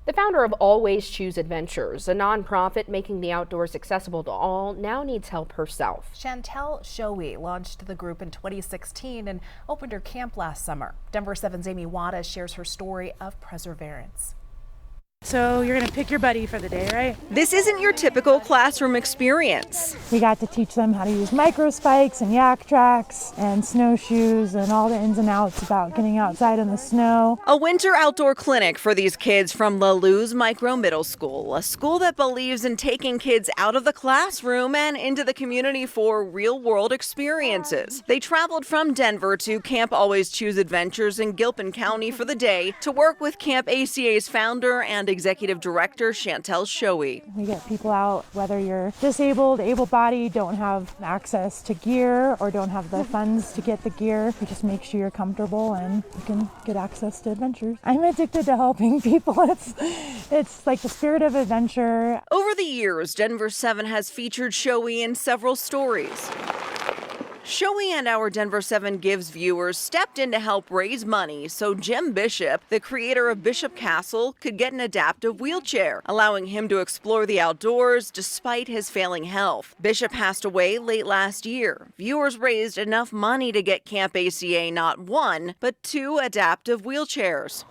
The founder of Always Choose Adventures, a nonprofit making the outdoors accessible to all, now needs help herself. Chantel Shoei launched the group in 2016 and opened her camp last summer. Denver 7's Amy Wada shares her story of perseverance. So you're gonna pick your buddy for the day, right? This isn't your typical classroom experience. We got to teach them how to use micro spikes and yak tracks and snowshoes and all the ins and outs about getting outside in the snow. A winter outdoor clinic for these kids from La Luz Micro Middle School, a school that believes in taking kids out of the classroom and into the community for real-world experiences. They traveled from Denver to Camp Always Choose Adventures in Gilpin County for the day to work with Camp ACA's founder and executive director Chantel Shoei. We get people out, whether you're disabled, able-bodied, don't have access to gear, or don't have the funds to get the gear. We just make sure you're comfortable and you can get access to adventures. I'm addicted to helping people. It's like the spirit of adventure. Over the years, Denver 7 has featured Shoei in several stories. Shoei and Our Denver 7 Gives viewers stepped in to help raise money so Jim Bishop, the creator of Bishop Castle, could get an adaptive wheelchair, allowing him to explore the outdoors despite his failing health. Bishop passed away late last year. Viewers raised enough money to get Camp ACA not one, but 2 adaptive wheelchairs.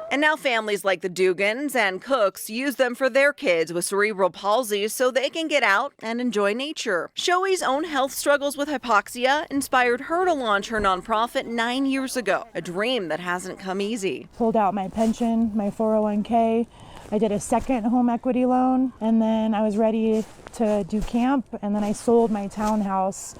And now families like the Dugans and Cooks use them for their kids with cerebral palsy so they can get out and enjoy nature. Shoei's own health struggles with hypoxia inspired her to launch her nonprofit 9 years ago, a dream that hasn't come easy. Pulled out my pension, my 401k. I did a second home equity loan, and then I was ready to do camp, and then I sold my townhouse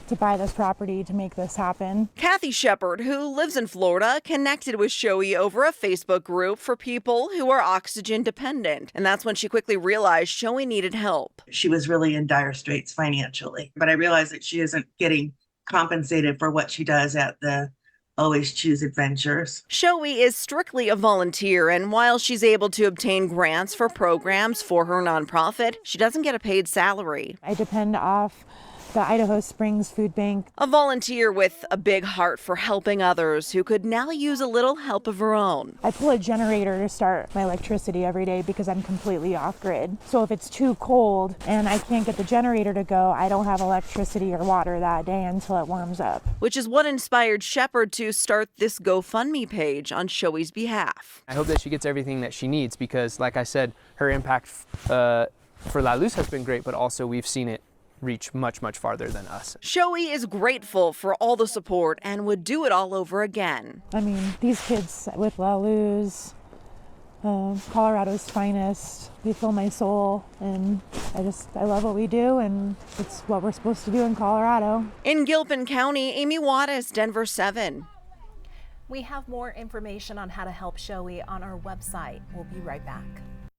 to buy this property to make this happen. Kathy Shepard, who lives in Florida, connected with Shoei over a Facebook group for people who are oxygen dependent. And that's when she quickly realized Shoei needed help. She was really in dire straits financially, but I realized that she isn't getting compensated for what she does at the Always Choose Adventures. Shoei is strictly a volunteer, and while she's able to obtain grants for programs for her nonprofit, she doesn't get a paid salary. I depend off the Idaho Springs Food Bank. A volunteer with a big heart for helping others who could now use a little help of her own. I pull a generator to start my electricity every day because I'm completely off grid. So if it's too cold and I can't get the generator to go, I don't have electricity or water that day until it warms up. Which is what inspired Shepard to start this GoFundMe page on Shoei's behalf. I hope that she gets everything that she needs because, like I said, her impact for La Luz has been great, but also we've seen it reach much, much farther than us. Shoei is grateful for all the support and would do it all over again. I mean, these kids with La Luz, Colorado's finest, they fill my soul, and I love what we do, and it's what we're supposed to do in Colorado. In Gilpin County, Amy Wada, Denver 7. We have more information on how to help Shoei on our website. We'll be right back.